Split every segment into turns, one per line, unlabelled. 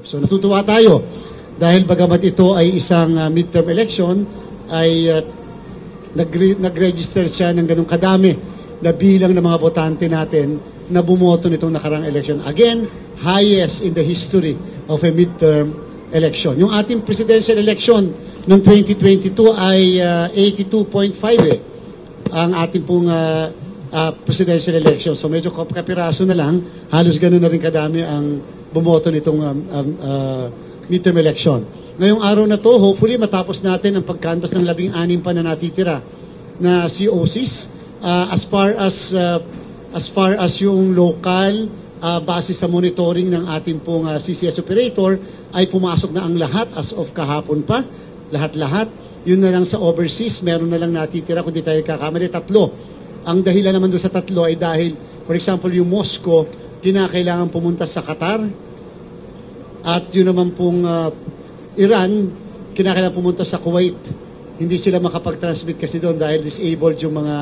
So natutuwa tayo dahil bagamat ito ay isang midterm election ay nag-register siya ng ganung kadami na bilang ng mga botante natin na bumoto nitong nakarang election. Again, highest in the history of a midterm election. Yung ating presidential election noong 2022 ay 82.5 ang ating pong presidential election. So medyo kapiraso na lang, halos ganun na rin kadami ang bumoto nitong midterm election. Ngayong araw na to, hopefully matapos natin ang pagkanvas ng 16 pa na natitira na COCs as far as yung local base sa monitoring ng ating pong CCS operator ay pumasok na ang lahat as of kahapon pa. Lahat-lahat. Yun na lang sa overseas, meron na lang natitira kung di tayo kakamali, 3. Ang dahilan naman doon sa 3 ay dahil, for example, yung Moscow, kinakailangan pumunta sa Qatar at yun naman pong Iran, kinakailangan pumunta sa Kuwait. Hindi sila makapag-transmit kasi doon dahil disabled yung mga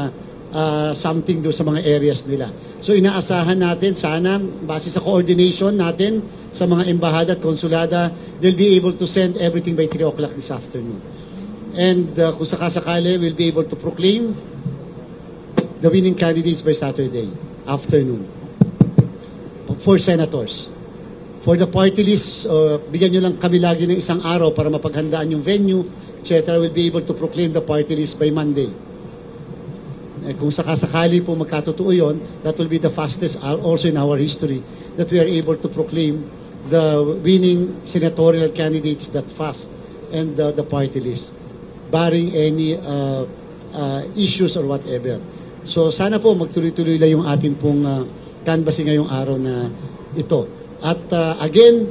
something doon sa mga areas nila. So inaasahan natin, sana, base sa coordination natin sa mga embahada at konsulada, they'll be able to send everything by 3 o'clock this afternoon. And kung sakasakali, we'll be able to proclaim the winning candidates by Saturday afternoon. For senators. For the party list, bigyan nyo lang kami lagi ng isang araw para mapaghandaan yung venue, etc. We'll be able to proclaim the party list by Monday. Kung sakasakali po magkatotoo yun, that will be the fastest also in our history that we are able to proclaim the winning senatorial candidates that fast and the party list, barring any issues or whatever. So sana po magtuloy-tuloy lang yung ating pong canvassing ngayong araw na ito. At again,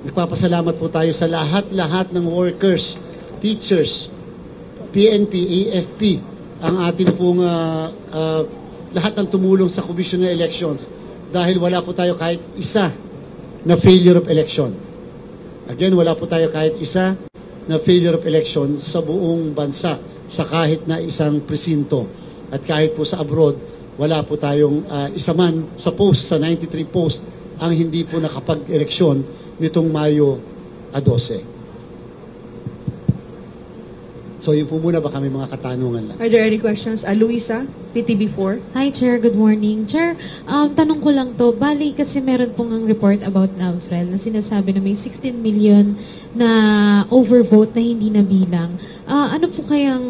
nagpapasalamat po tayo sa lahat-lahat ng workers, teachers, PNP, AFP, ang ating pong lahat ng tumulong sa Commission on Elections dahil wala po tayo kahit isa na failure of election. Again, wala po tayo kahit isa na failure of election sa buong bansa sa kahit na isang presinto. At kahit po sa abroad, wala po tayong isa man sa post, sa 93 post, ang hindi po nakapag-eleksyon nitong Mayo 12. So yun po muna, baka may mga katanungan lang.
Are there any questions? Luisa, PTV4.
Hi, Chair. Good morning. Chair, tanong ko lang to. Bali, kasi meron pong ang report about NAMFREL na sinasabi na may 16 million na overvote na hindi nabilang. Ano po kayang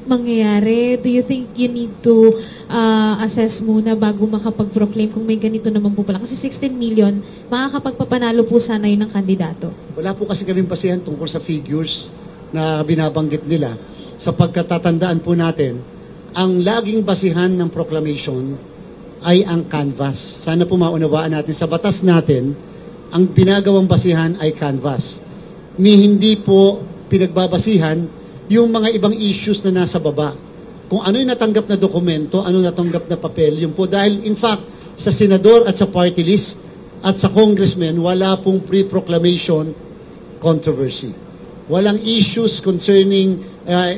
mangyayari? Do you think you need to assess muna bago makapag-proclaim kung may ganito naman po pala? Kasi 16 million, makakapagpapanalo po sana yun ng kandidato.
Wala po kasi kaming basihan tungkol sa figures na binabanggit nila. Sa pagkatatandaan po natin, ang laging basihan ng proclamation ay ang canvas. Sana po maunawaan natin, sa batas natin, ang binagawang basihan ay canvas. Hindi po pinagbabasihan yung mga ibang issues na nasa baba. Kung ano yung natanggap na dokumento, ano natanggap na papel, yun po. Dahil in fact, sa senador at sa party list at sa congressman, wala pong pre-proclamation controversy. Walang issues concerning,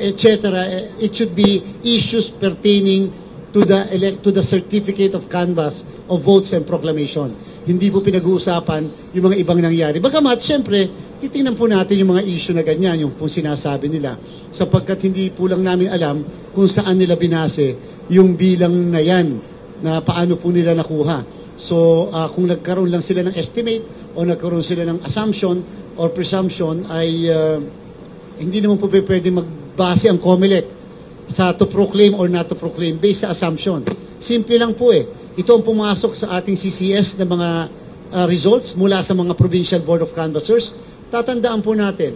etc. It should be issues pertaining to the certificate of canvas of votes and proclamation. Hindi po pinag-uusapan yung mga ibang nangyari. Bagamat, siyempre, titingnan po natin yung mga issue na ganyan, yung pong sinasabi nila, sapagkat hindi po lang namin alam kung saan nila binase yung bilang na yan, na paano po nila nakuha. So, kung nagkaroon lang sila ng estimate o nagkaroon sila ng assumption or presumption, ay hindi naman po pwede magbase ang COMELEC sa to proclaim or not to proclaim based sa assumption. Simple lang po eh. Ito ang pumasok sa ating CCS na mga results mula sa mga Provincial Board of Canvassers. Tatandaan po natin,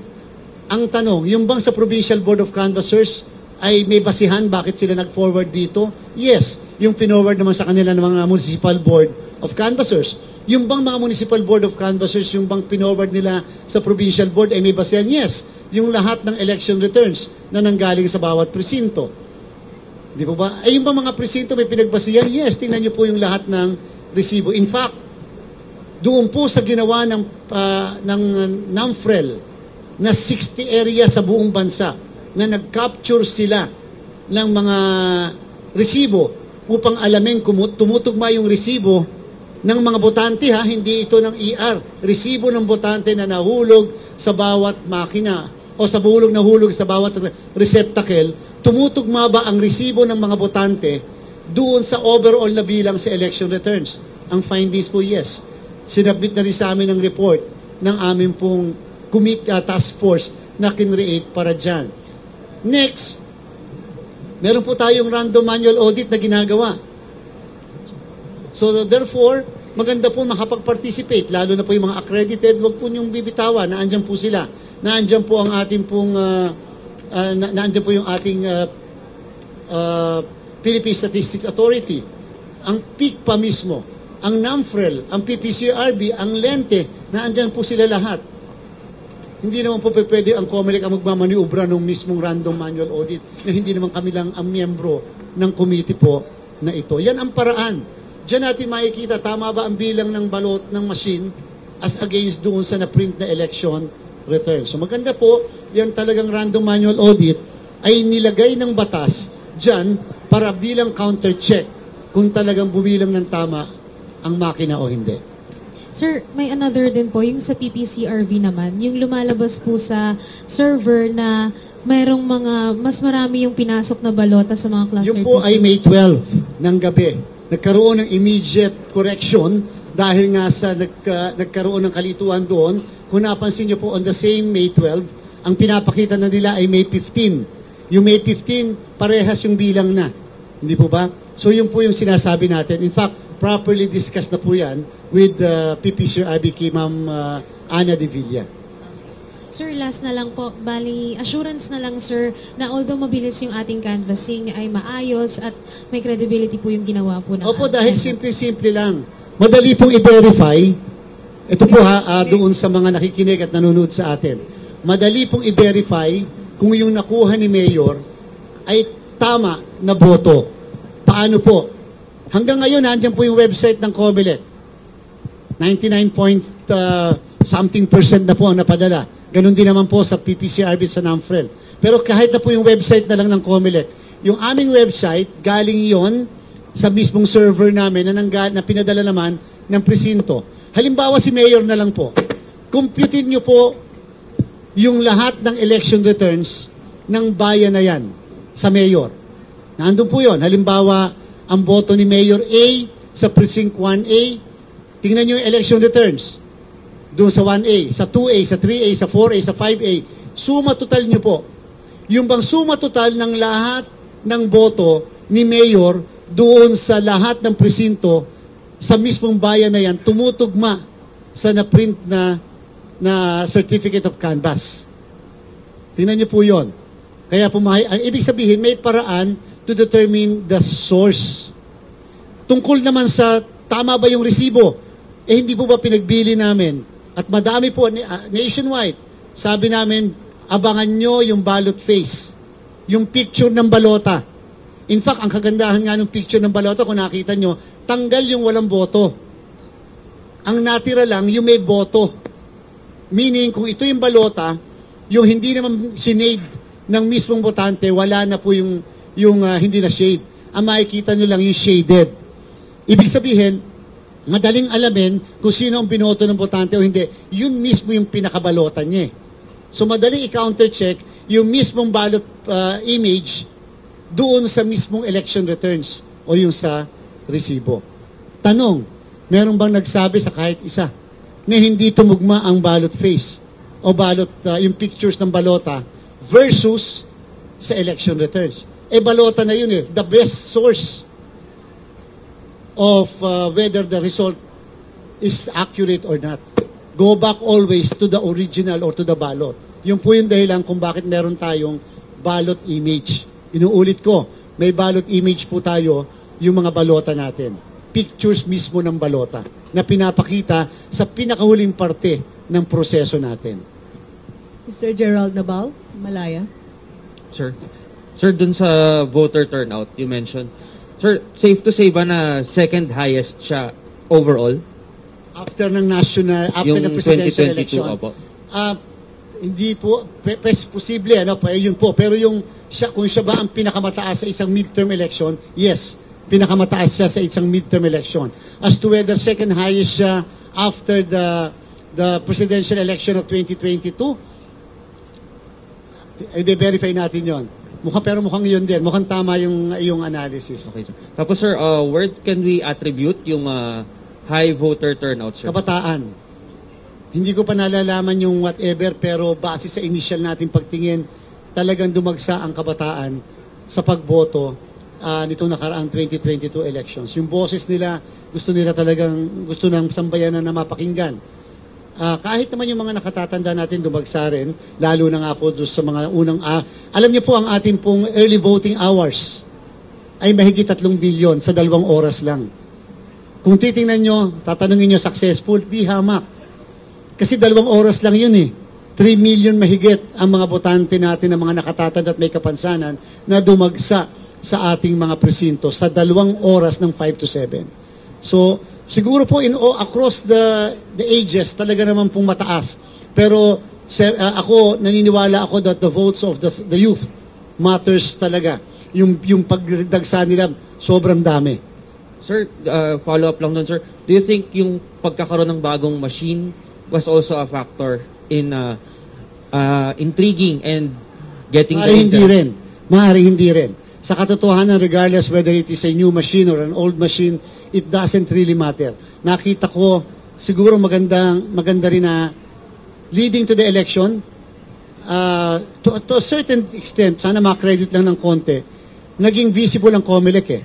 ang tanong, yung bang sa Provincial Board of Canvassers ay may basihan bakit sila nag-forward dito? Yes, yung pinorward naman sa kanila ng mga Municipal Board of Canvassers. Yung bang mga Municipal Board of Canvassers, yung bang pinorward nila sa Provincial Board ay may basihan? Yes, yung lahat ng election returns na nanggaling sa bawat presinto. Di po ba? Ay yung bang mga presinto may pinagbasihan? Yes, tingnan nyo po yung lahat ng resibo. In fact, doon po sa ginawa ng NAMFREL na 60 area sa buong bansa na nag-capture sila ng mga resibo upang alamin kung tumutugma yung resibo ng mga botante, ha, hindi ito ng ER. Resibo ng botante na nahulog sa bawat makina o sa nahulog sa bawat receptacle. Tumutugma ba ang resibo ng mga botante doon sa overall na bilang sa election returns? Ang findings po, yes. Sinabit na rin sa amin ang report ng aming pong task force na kinreate para dyan. Next, meron po tayong random manual audit na ginagawa. So therefore, maganda po makapag-participate, lalo na po yung mga accredited, wag po niyong bibitawan, naandyan po sila. Naandyan po ang ating pong, naandyan po yung ating Philippine Statistics Authority, ang PICPA mismo, ang NAMFREL, ang PPCRB, ang Lente, naandyan po sila lahat. Hindi naman po pwede ang COMELEC ang magmamaniubra ng mismong random manual audit na hindi naman kami lang ang miyembro ng committee po na ito. Yan ang paraan. Diyan natin makikita, tama ba ang bilang ng balot ng machine as against doon sa na-print na election return. So maganda po, yan talagang random manual audit ay nilagay ng batas dyan para bilang counter-check kung talagang bumilang ng tama ang makina o hindi.
Sir, may another din po, yung sa PPCRV naman, yung lumalabas po sa server na mayroong mas marami yung pinasok na balota sa mga cluster.
Yung po ay May 12 ng gabi. Nagkaroon ng immediate correction dahil nga sa nagkaroon ng kalituan doon. Kung napansin nyo po, on the same May 12, ang pinapakita na nila ay May 15. Yung May 15, parehas yung bilang na. Hindi po ba? So yun po yung sinasabi natin. In fact, properly discussed na po yan with PPCRB kay Ma'am Ana de Villa.
Sir, last na lang po, bali, assurance na lang sir, na although mabilis yung ating canvassing ay maayos at may credibility po yung ginawa po ng
Opo, dahil simple-simple lang. Madali pong i-verify. Ito po doon sa mga nakikinig at nanonood sa atin. Madali pong i-verify kung yung nakuha ni Mayor ay tama na boto. Paano po? Hanggang ngayon, nandiyan po yung website ng COMELEC. 99% na po ang napadala. Ganon din naman po sa PPCRB at sa NAMFREL. Pero kahit na po yung website na lang ng COMELEC, yung aming website, galing yon sa mismong server namin na pinadala naman ng presinto. Halimbawa si Mayor na lang po. Computein nyo po yung lahat ng election returns ng bayan na yan sa Mayor. Nandun po yon. Halimbawa, ang boto ni Mayor A sa Precinct 1A, tingnan nyo yung election returns. Doon sa 1A, sa 2A, sa 3A, sa 4A, sa 5A, suma total nyo po. Yung bang suma total ng lahat ng boto ni Mayor doon sa lahat ng presinto sa mismong bayan na yan, tumutugma sa na-print na Certificate of Canvass. Tingnan nyo po yun. Kaya ang ibig sabihin, may paraan to determine the source. Tungkol naman sa tama ba yung resibo, hindi po ba pinagbili namin? At madami po, nationwide, sabi namin, abangan nyo yung ballot face, yung picture ng balota. In fact, ang kagandahan nga ng picture ng balota, kung nakita nyo, tanggal yung walang boto. Ang natira lang, yung may boto. Meaning, kung ito yung balota, yung hindi naman sinade ng mismong botante, wala na po yung hindi na shade. Ang makikita nyo lang yung shaded. Ibig sabihin, madaling alamin kung sino ang binoto ng botante o hindi. Yun mismo yung pinakabalotan niya. So madaling i-counter-check yung mismong ballot image doon sa mismong election returns o yung sa resibo. Tanong, meron bang nagsabi sa kahit isa na hindi tumugma ang ballot face o ballot, yung pictures ng balota versus sa election returns? Balota na yun the best source of whether the result is accurate or not. Go back always to the original or to the ballot. Yung po yung dahilan kung bakit meron tayong ballot image. Inuulit ko, may ballot image po tayo yung mga balota natin. Pictures mismo ng balota na pinapakita sa pinakahuling parte ng proseso natin.
Mr. Gerald Nabal, Malaya.
Sir, dun sa voter turnout, you mentioned, sir, safe to say ba na second highest siya overall?
After ng national, after
Yung
ng presidential
2022,
election.
opo.
Hindi po, posible, yun po. Pero kung siya ba ang pinakamataas sa isang midterm election, yes. pinakamataas siya sa isang midterm election. As to whether second highest siya after the presidential election of 2022, i-verify natin yon. Pero mukhang yun din. Mukhang tama yung analysis.
Okay, sir. Tapos, sir, where can we attribute yung high voter turnout, sir?
Kabataan. Hindi ko pa nalalaman yung whatever, pero base sa initial nating pagtingin, talagang dumagsa ang kabataan sa pagboto nitong nakaraang 2022 elections. Yung boses nila, gusto ng sambayanan na mapakinggan. Kahit naman yung mga nakatatanda natin dumagsa rin, lalo na nga po doon sa mga unang... alam niyo po, ang ating pong early voting hours ay mahigit 3 billion sa 2 oras lang. Kung titingnan nyo, tatanungin nyo successful, di hamak. Kasi 2 oras lang yun eh. 3 million mahigit ang mga botante natin na mga nakatatanda at may kapansanan na dumagsa sa ating mga presinto sa 2 oras ng 5 to 7. So, siguro po across the ages, talaga naman pong mataas. Pero ako, naniniwala ako that the votes of the youth matters talaga. Yung pagdagsa nila, sobrang dami.
Sir, follow-up lang doon, sir. Do you think yung pagkakaroon ng bagong machine was also a factor in intriguing and getting...
Maaaring hindi rin. Sa katotohanan, regardless whether it is a new machine or an old machine, it doesn't really matter. Nakita ko, siguro maganda rin na leading to the election, to a certain extent, sana makredit lang ng konti, naging visible ang COMELEC eh.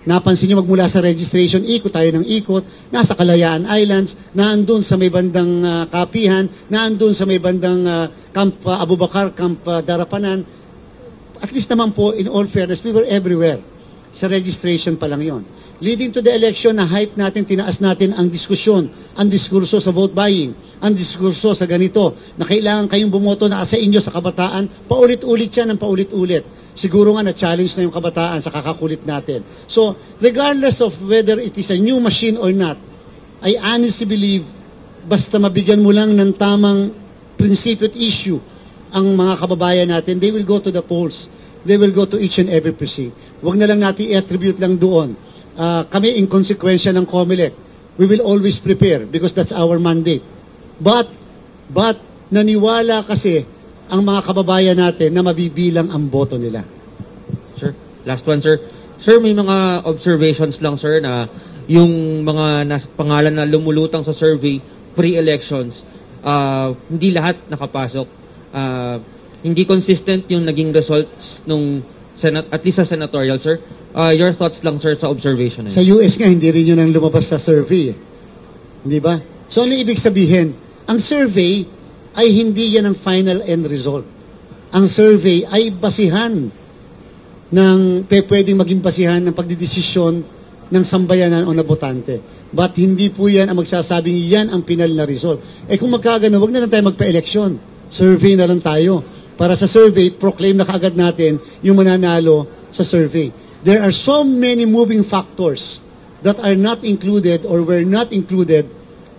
Napansin nyo magmula sa registration, ikot tayo ng ikot, nasa Kalayaan Islands, naandun sa may bandang Kapihan, naandun sa may bandang Camp Abubakar, Camp Darapanan. At least naman po, in all fairness, we were everywhere. Sa registration pa lang yon. Leading to the election, na hype natin, tinaas natin ang diskusyon, ang diskurso sa vote buying, ang diskurso sa ganito, na kailangan kayong bumoto na sa inyo sa kabataan, paulit-ulit yan ng paulit-ulit. Siguro nga na-challenge na yung kabataan sa kakakulit natin. So, regardless of whether it is a new machine or not, I honestly believe, basta mabigyan mo lang ng tamang prinsipyo at issue ang mga kababayan natin, they will go to the polls. They will go to each and every precinct. Huwag na lang natin i-attribute lang doon. Kami, in consequence ng COMELEC, we will always prepare because that's our mandate. But naniwala kasi ang mga kababayan natin na mabibilang ang boto nila.
Sir, last one, sir. Sir, may mga observations lang, sir, na yung mga pangalan na lumulutang sa survey pre-elections, hindi lahat nakapasok. Hindi consistent yung naging results nung at least sa senatorial, sir. Your thoughts lang, sir, sa observation na yun.
Sa US nga, hindi rin yun ang lumabas sa survey. Hindi ba? So, ano ibig sabihin? Ang survey ay hindi yan ang final end result. Ang survey ay basihan pwedeng maging basihan ng pagdidesisyon ng sambayanan o nabotante. But hindi po yan ang magsasabing yan ang final na result. Kung magkagano, wag na lang tayo magpa-eleksyon. Survey na lang tayo. Para sa survey, proclaim na kaagad natin yung mananalo sa survey. There are so many moving factors that are not included or were not included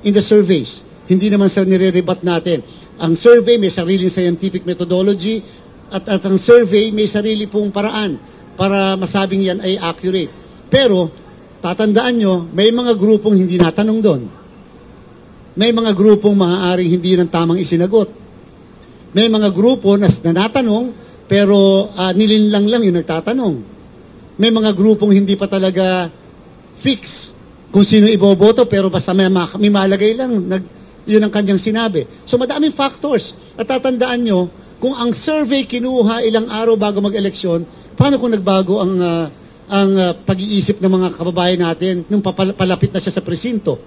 in the surveys. Hindi naman sa nire-rebat natin. Ang survey may sariling scientific methodology at ang survey may sarili pong paraan para masabing yan ay accurate. Pero, tatandaan nyo, may mga grupong hindi natanong doon. May mga grupong maaaring hindi ng tamang isinagot. May mga grupo na natanong, pero nilinlang lang yung nagtatanong. May mga grupong hindi pa talaga fix kung sino iboboto, pero basta may malagay lang, yun ang kanyang sinabi. So madaming factors. At tatandaan nyo, kung ang survey kinuha ilang araw bago mag-eleksyon, paano kung nagbago ang pag-iisip ng mga kababayan natin nung palapit na siya sa presinto?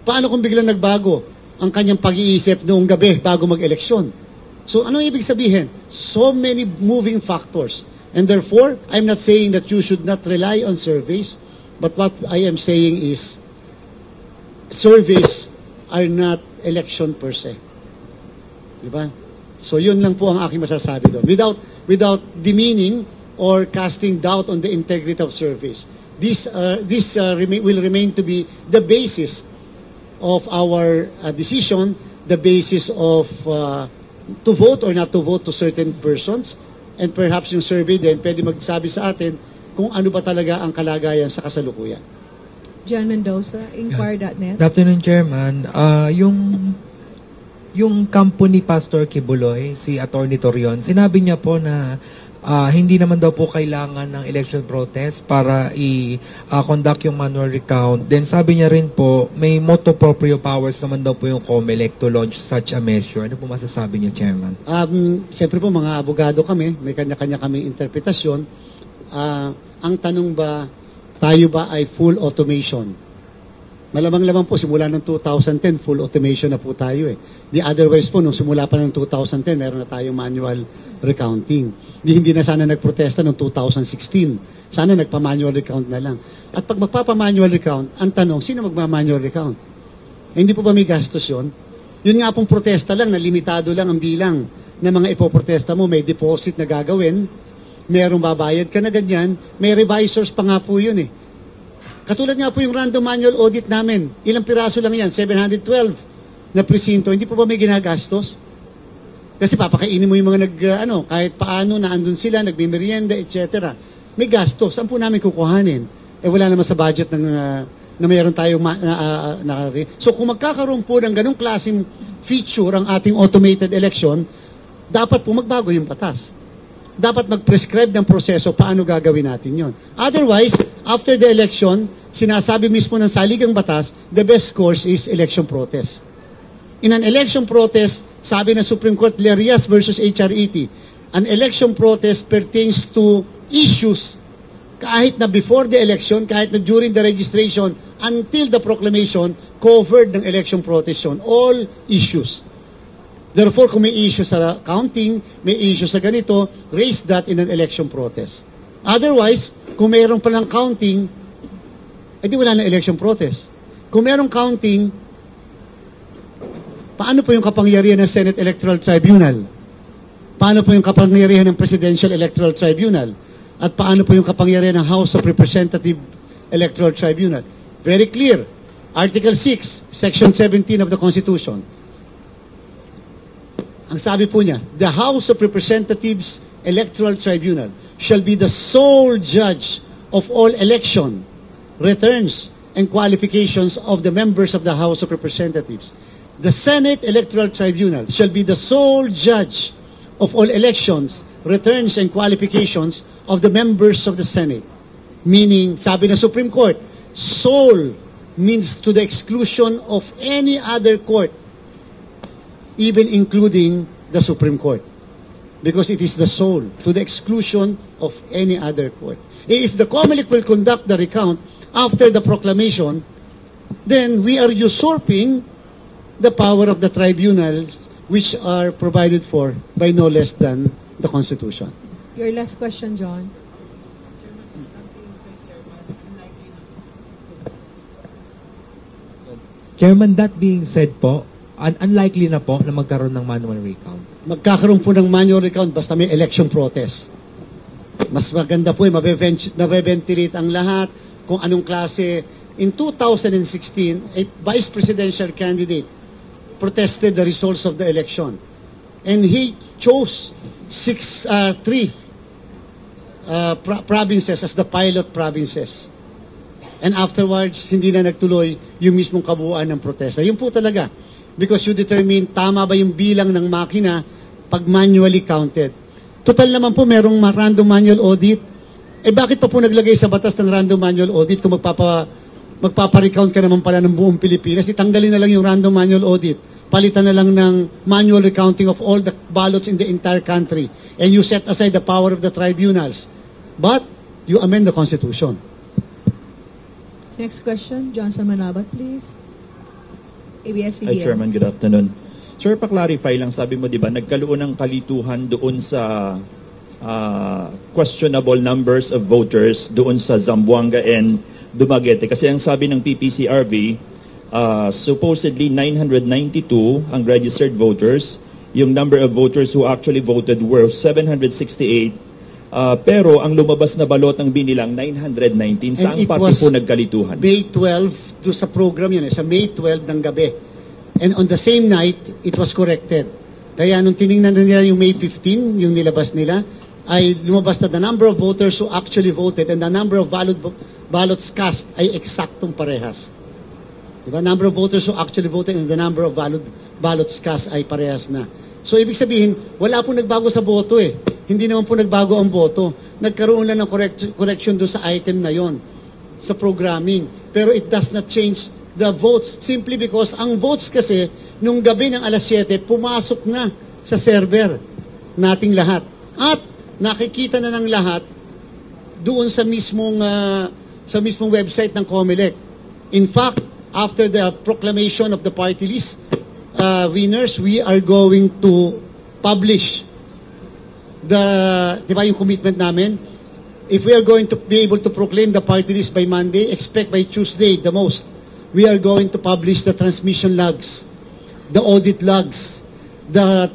Paano kung biglang nagbago ang kanyang pag-iisip noong gabi bago mag-eleksyon? So, ano ibig sabihin? So many moving factors. And therefore, I'm not saying that you should not rely on surveys, but what I am saying is, surveys are not election per se. Diba? So, yun lang po ang aking masasabi doon. Without demeaning or casting doubt on the integrity of surveys. This will remain to be the basis of our decision, the basis of to vote or not to vote to certain persons, and perhaps yung survey din pwede magsabi sa atin kung ano ba talaga ang kalagayan sa kasalukuyan.
John Mendoza, Inquirer.net.
Good afternoon, Chairman. Yung kampo ni Pastor Kibuloy, si Attorney Torion, sinabi niya po na hindi naman daw po kailangan ng election protest para i-conduct yung manual recount. Then sabi niya rin po, may motu proprio powers naman daw po yung COMELEC to launch such a measure. Ano po masasabi niya, Chairman?
Siyempre po, mga abogado kami, may kanya-kanya kaming interpretasyon. Ang tanong ba, tayo ba ay full automation? Malamang-lamang po, simula ng 2010, full automation na po tayo eh. The otherwise po, nung simula pa ng 2010, meron na tayong manual recounting. Hindi na sana nagprotesta noong 2016. Sana nagpa-manual recount na lang. At pag magpapa-manual recount, ang tanong, sino magma-manual recount? Hindi po ba may gastos yun? Yun nga pong protesta lang, na limitado lang ang bilang ng mga ipoprotesta mo. May deposit na gagawin, merong babayad ka na ganyan, may revisors pa nga po yun eh. Katulad nga po yung random manual audit namin. Ilang piraso lang yan? 712 na presinto. Hindi po ba may ginagastos? Kasi papakainin mo yung mga kahit paano na andun sila, nagmimerienda, etc. May gastos. Saan po namin kukuhanin? Wala naman sa budget na mayroon tayong So kung magkakaroon po ng ganong klaseng feature ang ating automated election, dapat po magbago yung batas. Dapat mag-prescribe ng proseso paano gagawin natin yon. Otherwise, after the election, sinasabi mismo ng saligang batas, the best course is election protest. In an election protest, sabi ng Supreme Court, Lerias versus HR80, an election protest pertains to issues kahit na before the election, kahit na during the registration, until the proclamation, covered ng election protest yun. All issues. Therefore, kung may issue sa counting, may issue sa ganito, raise that in an election protest. Otherwise, kung mayroon palang counting, edi wala na election protest. Kung mayroong counting, paano po yung kapangyarihan ng Senate Electoral Tribunal? Paano po yung kapangyarihan ng Presidential Electoral Tribunal? At paano po yung kapangyarihan ng House of Representative Electoral Tribunal? Very clear. Article 6, Section 17 of the Constitution. Ang sabi po niya, the House of Representatives Electoral Tribunal shall be the sole judge of all election, returns, and qualifications of the members of the House of Representatives. The Senate Electoral Tribunal shall be the sole judge of all elections, returns, and qualifications of the members of the Senate. Meaning, sabi ng Supreme Court, sole means to the exclusion of any other court, even including the Supreme Court. Because it is the sole, to the exclusion of any other court. If the COMELEC will conduct the recount after the proclamation, then we are usurping the power of the tribunals which are provided for by no less than the Constitution.
Your last question, John.
Chairman, that being said po, unlikely na po na magkaroon ng manual recount.
Magkakaroon po ng manual recount basta may election protest. Mas maganda po, mabe-ventilate ang lahat kung anong klase. In 2016, a vice presidential candidate protested the results of the election. And he chose three provinces as the pilot provinces. And afterwards, hindi na nagtuloy yung mismong kabuuan ng protesta. Yun po talaga. Because you determine tama ba yung bilang ng makina pag manually counted. Total naman po merong random manual audit. Bakit pa po naglagay sa batas ng random manual audit kung magpapa-recount ka naman pala ng buong Pilipinas? Itanggalin na lang yung random manual audit. Palitan na lang ng manual recounting of all the ballots in the entire country. And you set aside the power of the tribunals. But you amend the Constitution.
Next question, Johnson Manabat, please. ABS-CBN.
Hi, Chairman. Good afternoon. Sir, pa-clarify lang, sabi mo, di ba, nagkaroon ng kalituhan doon sa questionable numbers of voters doon sa Zamboanga and Dumaguete. Kasi ang sabi ng PPCRV, supposedly 992 ang registered voters. Yung number of voters who actually voted were 768. Pero ang lumabas na balot ng binilang 919. Saang party po nagkalituhan?
May 12 do sa program yun, sa May 12 ng gabi. And on the same night, it was corrected. Kaya nung tiningnan nila yung May 15, yung nilabas nila, ay lumabas na the number of voters who actually voted and the number of ballots cast ay eksaktong parehas. Diba? Number of voters who actually voted and the number of ballots cast ay parehas na. So, ibig sabihin, wala pong nagbago sa boto eh. Hindi naman po nagbago ang boto. Nagkaroon lang ng correction doon sa item na yon sa programming. Pero it does not change the votes simply because ang votes kasi nung gabi ng alas 7, pumasok na sa server nating lahat. At nakikita na ng lahat doon sa mismong website ng COMELEC. In fact, after the proclamation of the party list winners, we are going to publish di ba yung commitment namin? If we are going to be able to proclaim the party list by Monday, expect by Tuesday the most, we are going to publish the transmission logs, the audit logs, the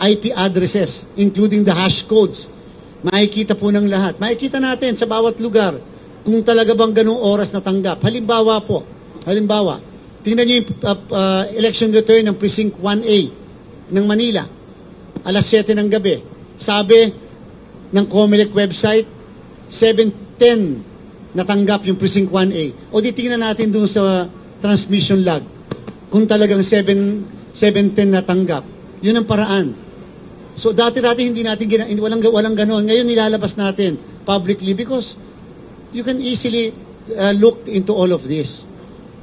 IP addresses, including the hash codes. Makikita po ng lahat. Makikita natin sa bawat lugar kung talaga bang ganung oras natanggap. Halimbawa, tingnan niyo yung election return ng Precinct 1A ng Manila. Alas 7 ng gabi. Sabi ng COMELEC website, 7:10 natanggap yung Precinct 1A. O di tingnan natin doon sa transmission log kung talagang 7:10 natanggap. Yun ang paraan. So dati hindi natin walang ganoon. Ngayon nilalabas natin publicly because you can easily look into all of this.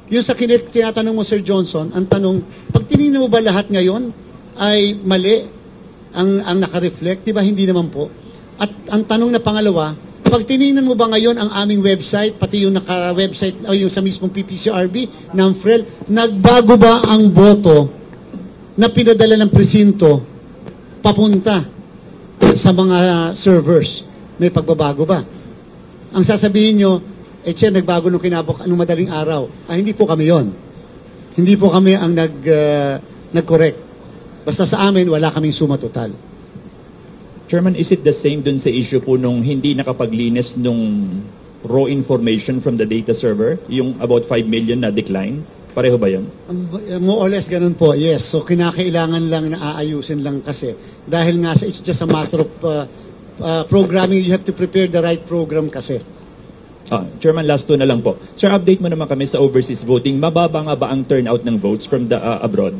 Yung sa tinatanong mo, Sir Johnson, ang tanong, pag tinignan mo ba lahat ngayon ay mali ang naka-reflect? Diba hindi naman po? At ang tanong na pangalawa, pag tinignan mo ba ngayon ang aming website, pati yung naka-website o yung sa mismong PPCRB, NAMFREL, nagbago ba ang boto na pinadala ng presinto papunta sa mga servers? May pagbabago ba? Ang sasabihin nyo, nagbago nung nung madaling araw. Hindi po kami yon. Hindi po kami ang nag-correct. Basta sa amin, wala kaming suma total.
Chairman, is it the same dun sa issue po nung hindi nakapaglinis nung raw information from the data server? Yung about 5 million na decline? Pareho ba yun?
More or less ganun po, yes. So kinakailangan lang na aayusin lang kasi. Dahil nga it's just a matter of programming. You have to prepare the right program kasi.
Chairman, last two na lang po. Sir, update mo naman kami sa overseas voting. Mababa nga ba ang turnout ng votes from the abroad?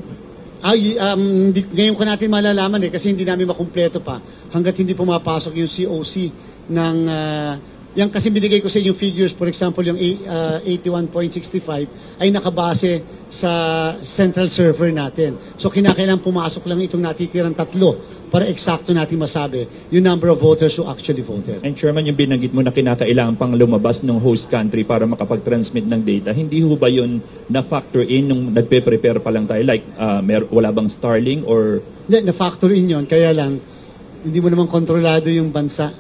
Ngayon ko natin malalaman kasi hindi namin makumpleto pa hanggat hindi pumapasok yung COC ng yan kasi binigay ko sa yung figures, for example yung 81.65 ay nakabase sa central server natin. So kinakailangan pumasok lang itong natitirang 3 para eksakto natin masabi yung number of voters who actually voted.
And Chairman, yung binanggit mo na kinakailangan pang lumabas ng host country para makapag-transmit ng data, hindi ho ba yun na-factor in nung nagpe-prepare pa lang tayo? Like, wala bang Starlink or...
Na-factor in yun, kaya lang, hindi mo naman kontrolado yung bansa.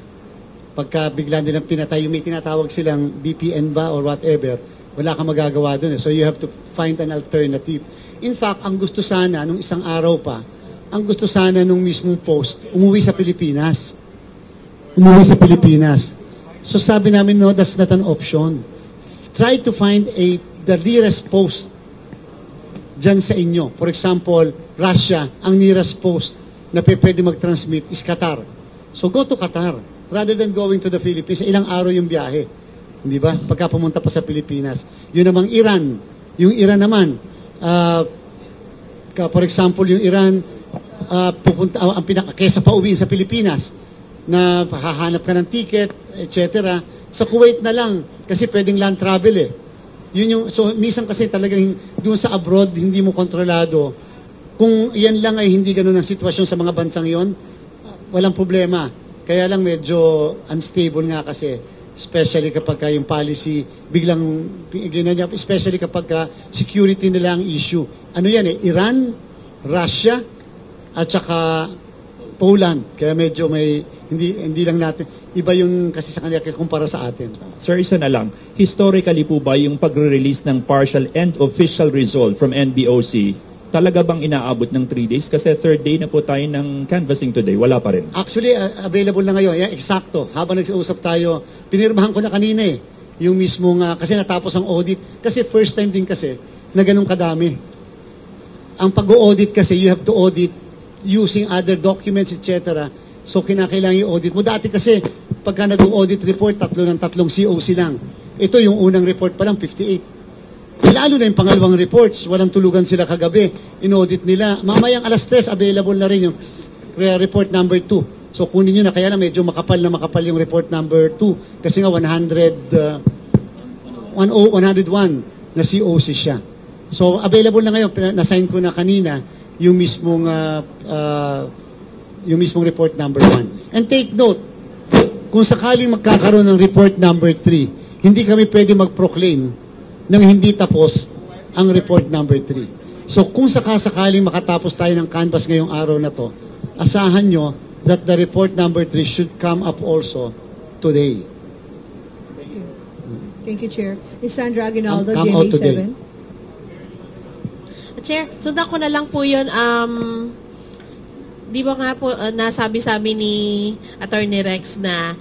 Pagka bigla nilang pinatay, yung may tinatawag silang VPN ba or whatever, wala kang magagawa dun. So you have to find an alternative. In fact, ang gusto sana, nung isang araw pa, ang gusto sana nung mismong post, umuwi sa Pilipinas. So sabi namin, no, that's not an option. Try to find the nearest post dyan sa inyo. For example, Russia, ang nearest post na pwede mag-transmit is Qatar. So go to Qatar rather than going to the Philippines. Ilang araw yung biyahe. Hindi ba? Pagka pumunta pa sa Pilipinas. Yun namang Iran. Yung Iran naman, for example, yung Iran, kesa pa uwiin sa Pilipinas, na hahanap ka ng ticket, etc. Sa Kuwait na lang, kasi pwedeng land travel eh. So, minsan kasi talagang doon sa abroad, hindi mo kontrolado. Kung yan lang ay hindi ganun ang sitwasyon sa mga bansang yon, walang problema. Kaya lang medyo unstable nga kasi, especially kapag yung policy biglang ginanya, especially kapag security nila ang issue. Ano yan eh? Iran, Russia, at saka Poland. Kaya medyo may hindi lang natin iba yung kasi sa kanila kumpara sa atin.
Sir, isa na lang. Historically po ba yung pagre-release ng partial and official result from NBOC talaga bang inaabot ng 3 days? Kasi 3rd day na po tayo ng canvassing today. Wala pa rin.
Actually, available na ngayon. Yeah, eksakto. Habang nag-uusap tayo, pinirmahan ko na kanina eh. Yung mismong, kasi natapos ang audit. Kasi first time din kasi na ganun kadami. Ang pag-audit kasi, you have to audit using other documents, etc. So, kinakailangan i-audit mo. Dati kasi, pagka nag-audit report, 3 ng 3 COC lang. Ito yung unang report pa lang, 58. Lalo na yung pangalawang reports, walang tulugan sila kagabi. In-audit nila. Mamayang alas 3, available na rin yung report number 2. So, kunin nyo na. Kaya na medyo makapal yung report number 2. Kasi nga 101 na COC siya. So, available na ngayon. Na-sign ko na kanina yung mismong report number 1. And take note, kung sakaling magkakaroon ng report number 3, hindi kami pwede mag-proclaim nang hindi tapos ang report number 3. So, kung sakaling makatapos tayo ng canvas ngayong araw na to, asahan nyo that the report number 3 should come up also today.
Thank you, Chair. Ms. Sandra Aguinaldo,
Come out today.
GMA7.
Chair, sundan ko na lang po yun. Di ba nga po nasabi sa amin ni Attorney Rex na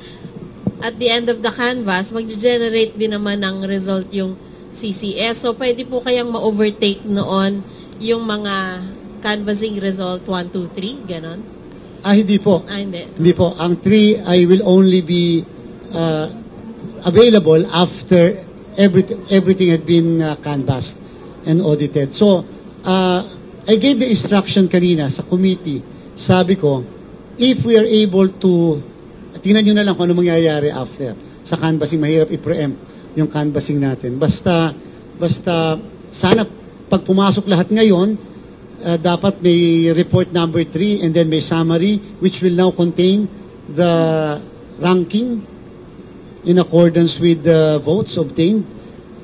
at the end of the canvas, mag-generate din naman ng result yung CCS. So, pwede po kayang ma-overtake noon yung mga canvassing result 1, 2, 3, ganon?
Hindi po.
Hindi.
Hindi po. Ang 3 I will only be available after everything had been canvassed and audited. So, I gave the instruction kanina sa committee. Sabi ko, if we are able to, tingnan nyo na lang kung ano mangyayari after sa canvassing, mahirap i-preempt yung canvassing natin. Basta sana pag pumasok lahat ngayon, dapat may report number 3 and then may summary which will now contain the ranking in accordance with the votes obtained,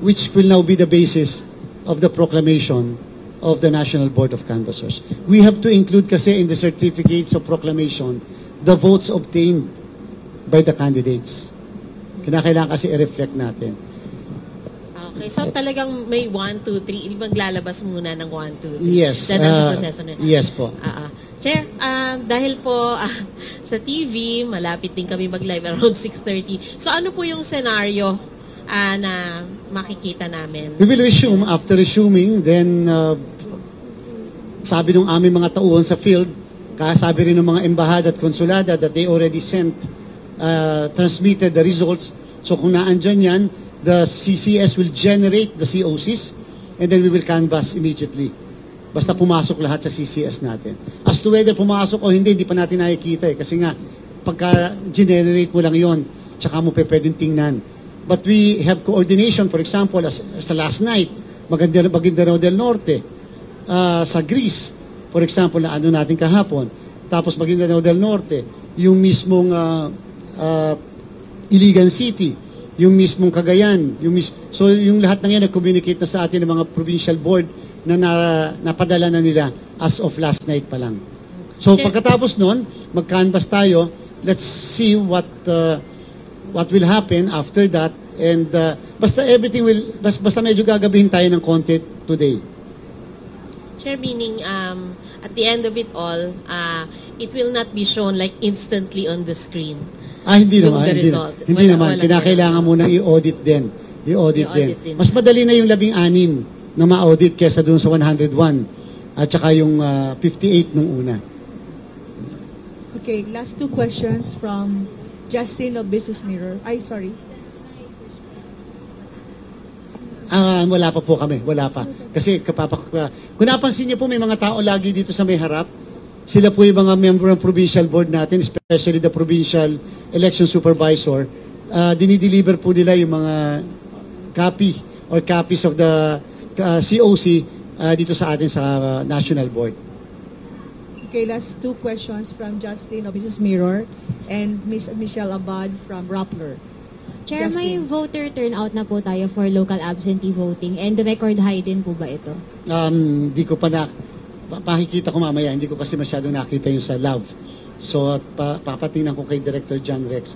which will now be the basis of the proclamation of the National Board of Canvassers. We have to include kasi in the certificates of proclamation the votes obtained by the candidates. Kinakailangan kasi i-reflect natin.
Okay, so talagang may 1, 2, 3, maglalabas muna ng 1, 2, 3.
Yes.
Dahil sa proseso na yun.
Yes po.
Chair, dahil po sa TV, malapit din kami mag-live around 6:30. So ano po yung scenario na makikita namin?
We will resume. After resuming, then sabi ng aming mga tauhan sa field, sabi rin ng mga embahada at konsulada that they already sent, transmitted the results. So kung naandyan yan, the CCS will generate the COCs and then we will canvass immediately. Basta pumasok lahat sa CCS natin. As to whether pumasok o hindi pa natin nakikita kasi nga, pagka generate mo lang yon, tsaka mo pwedeng tingnan. But we have coordination, for example, as last night, Maguindanao del Norte, sa Greece, for example, na ano natin kahapon, tapos Maguindanao del Norte, yung mismong Iligan City, yung mismong Cagayan, so yung lahat ng yan nag-communicate na sa atin ng mga provincial board na napadala na nila as of last night pa lang. So pagkatapos nun, mag-canvas tayo, let's see what will happen after that, and basta everything will, basta medyo gagabihin tayo ng content today.
Chair, meaning at the end of it all, it will not be shown like instantly on the screen.
Hindi
Yung
naman.
the
Hindi,
result.
hindi
Wala-
naman.
wala
Kinakailangan
ganun.
muna i-audit din. I-audit din.
din.
Mas madali na yung 16 na ma-audit kesa dun sa 101 at saka yung 58 nung una.
Okay, last 2 questions from Justin of Business Mirror. Sorry.
Wala pa po kami. Wala pa. Kasi kung napansin niyo po, may mga tao lagi dito sa may harap. Sila po yung mga member ng provincial board natin, especially the provincial election supervisor. Dinideliver po nila yung mga copy or copies of the COC dito sa atin sa national board.
Okay, last 2 questions from Justin of Business Mirror and Miss Michelle Abad from Rappler.
Chair, may
Justin.
voter turnout na po tayo for local absentee voting and record high din po ba ito?
Di ko pa pakikita ko mamaya, hindi ko kasi masyadong nakita yung sa Love. So, papatingnan ko kay Director John Rex.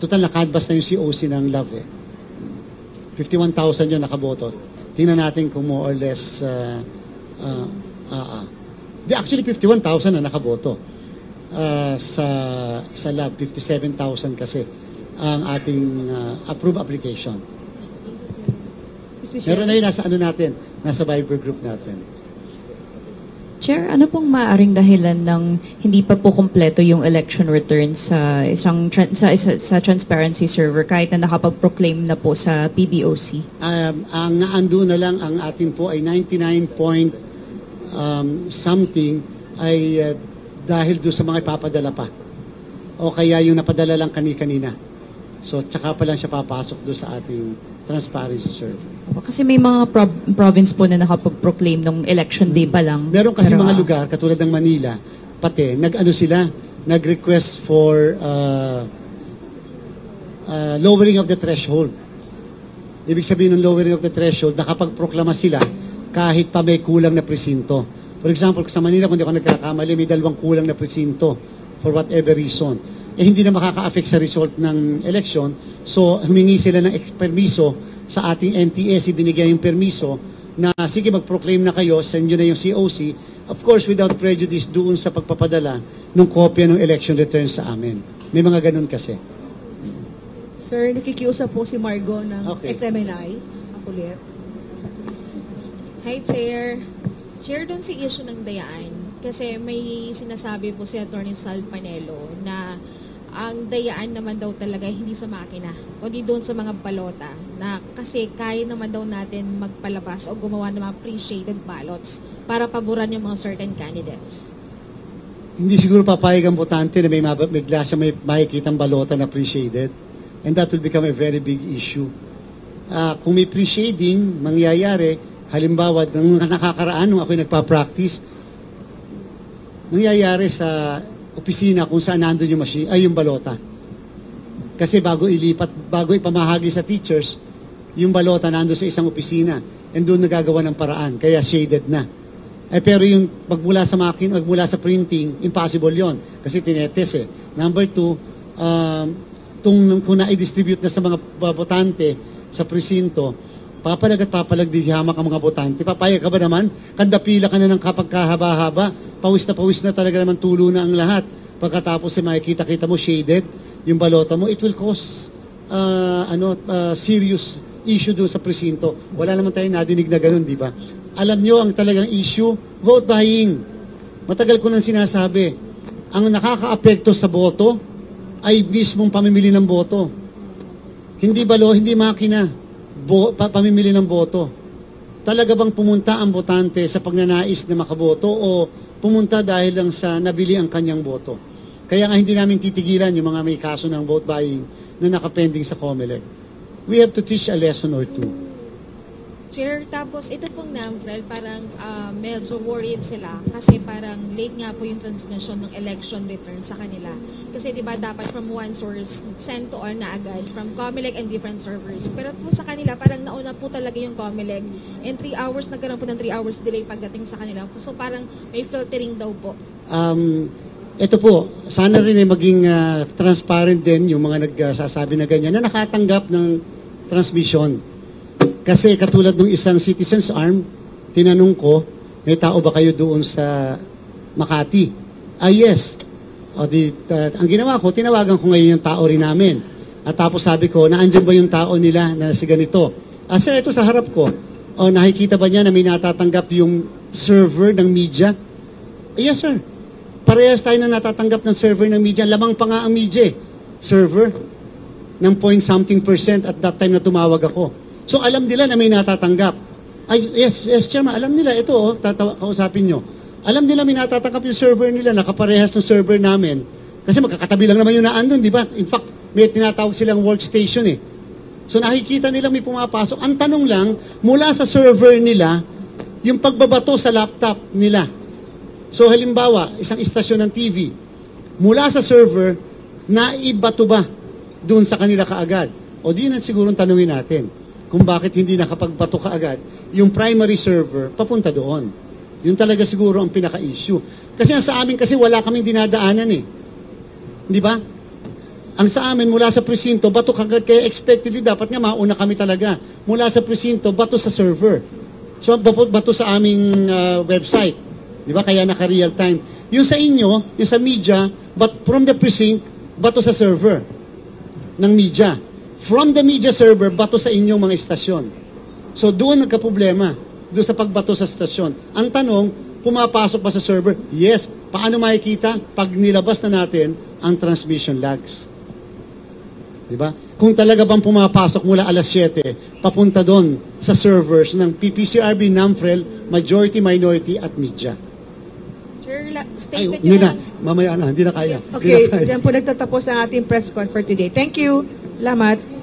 Total na-canvas na yung COC ng Love 51,000 yun nakaboto. Tingnan natin kung more or less actually 51,000 na nakaboto. Sa Love, 57,000 kasi ang ating approved application.
Miss Michelle.
Meron na yun nasa ano natin, nasa Viber group natin.
Chair, ano pong maaaring dahilan ng hindi pa po kumpleto yung election returns sa sa transparency server kahit na nakapag-proclaim na po sa PBOC?
Ang naando na lang ang atin po ay 99 point something ay dahil doon sa mga ipapadala pa. O kaya yung napadala lang kanina. So, tsaka pa lang siya papasok doon sa ating transparency server.
Kasi may mga province po na nakapag-proclaim nung election day pa lang.
Meron kasi
Pero,
mga lugar, katulad ng Manila, pati, nag-request for lowering of the threshold. Ibig sabihin ng lowering of the threshold, nakapag-proklama sila kahit pa may kulang na presinto. For example, sa Manila, kung di ako nagkakamali, may 2 kulang na presinto for whatever reason. Hindi na makaka-affect sa result ng election. So, humingi sila ng permiso sa ating NTS, binigyan yung permiso na sige mag-proclaim na kayo, send nyo na yung COC, of course without prejudice doon sa pagpapadala ng kopya ng election returns sa amin. May mga ganun kasi.
Sir, nakikiusap po si Margo ng
Okay.
XMNI. Ako ulit.
Hi, Chair. Chair, doon si issue ng dayaan. Kasi may sinasabi po si Atty. Sal Panelo na ang dayaan naman daw talaga hindi sa makina, kundi doon sa mga balota na kasi kaya naman daw natin magpalabas o gumawa ng mga pre-shaded ballots para paboran yung mga certain candidates.
Hindi siguro papayag ang botante na may glasa, may makikitang balota na pre-shaded. And that will become a very big issue. Kung may pre-shading, mangyayari, halimbawa, nung nakakaraan, nung ako'y nagpa-practice, nangyayari sa opisina kung saan nandun yung machine, ay yung balota. Kasi bago ipamahagi sa teachers, yung balota nandun sa isang opisina and doon nagagawa ng paraan, kaya shaded na. Pero yung magmula sa magmula sa printing, impossible yon kasi tinetes eh. Number 2, kung na-distribute na sa mga botante sa presinto, papalag di hamak ang mga botante. Papayag ka ba naman? Kandapila ka na ng kapag kahaba-haba, pawis na talaga naman tulo na ang lahat. Pagkatapos makikita-kita mo shaded yung balota mo, it will cause serious issue doon sa presinto. Wala naman tayong nadinig na ganun, di ba? Alam nyo ang talagang issue, vote buying. Matagal ko nang sinasabi, ang nakakaapekto sa boto ay mismong pamimili ng boto. Hindi makina. Pamimili ng boto. Talaga bang pumunta ang botante sa pagnanais na makaboto o pumunta dahil lang sa nabili ang kanyang boto? Kaya nga hindi namin titigilan yung mga may kaso ng vote buying na nakapending sa COMELEC. We have to teach a lesson or two.
Chair, tapos ito pong NAMFREL, parang medyo worried sila kasi parang late nga po yung transmission ng election return sa kanila. Kasi diba dapat from one source, send to all na agad from COMELEC and different servers. Pero po sa kanila, parang nauna po talaga yung COMELEC. In 3 hours, nagkaroon po ng 3 hours delay pagdating sa kanila. So parang may filtering daw po.
Ito po, sana rin ay maging transparent din yung mga nagsasabi na ganyan na nakatanggap ng transmission. Kasi katulad ng isang citizen's arm, tinanong ko, may tao ba kayo doon sa Makati? Yes. Ang ginawa ko, tinawagan ko ngayon yung tao rin namin. At tapos sabi ko, naandyan ba yung tao nila na si ganito? Sir, ito sa harap ko. Nakikita ba niya na may natatanggap yung server ng media? Yes, sir. Parehas tayo na natatanggap ng server ng media. Lamang pa nga ang media. Server ng .something% at that time na tumawag ako. So alam nila na may natatanggap. Yes, Chairman, alam nila. Ito, kausapin nyo. Alam nila may natatanggap yung server nila, nakaparehas ng server namin. Kasi magkakatabi lang naman yung naandun, di ba? In fact, may tinatawag silang workstation eh. So nakikita nila may pumapasok. Ang tanong lang, mula sa server nila, yung pagbabato sa laptop nila. So halimbawa, isang istasyon ng TV, mula sa server, naibato ba doon sa kanila kaagad? O di na siguro tanungin natin kung bakit hindi nakapagbato kaagad yung primary server papunta doon. Yun talaga siguro ang pinaka-issue. Kasi sa amin kasi wala kaming dinadaanan eh. Di ba? Ang sa amin mula sa presinto, bato kagad, kaya expectedly dapat nga mauna kami talaga. Mula sa presinto, bato sa server. So bato sa aming website. Di ba? Kaya naka-real time. Yung sa inyo, yung sa media, but from the precinct, bato sa server ng media. From the media server, bato sa inyong mga istasyon. So doon nagka-problema, doon sa pagbato sa istasyon. Ang tanong, pumapasok ba sa server? Yes. Paano makikita? Pag nilabas na natin ang transmission logs. Diba? Kung talaga bang pumapasok mula alas 7, papunta doon sa servers ng PPCRB, NAMFREL, majority, minority, at media.
Chair,
Ay,
statement
hindi
niyo
na.
lang.
Mamaya na. Hindi na kaya.
Okay,
Hindi na kaya.
diyan po nagtatapos ang ating press con for today. Thank you. Salamat.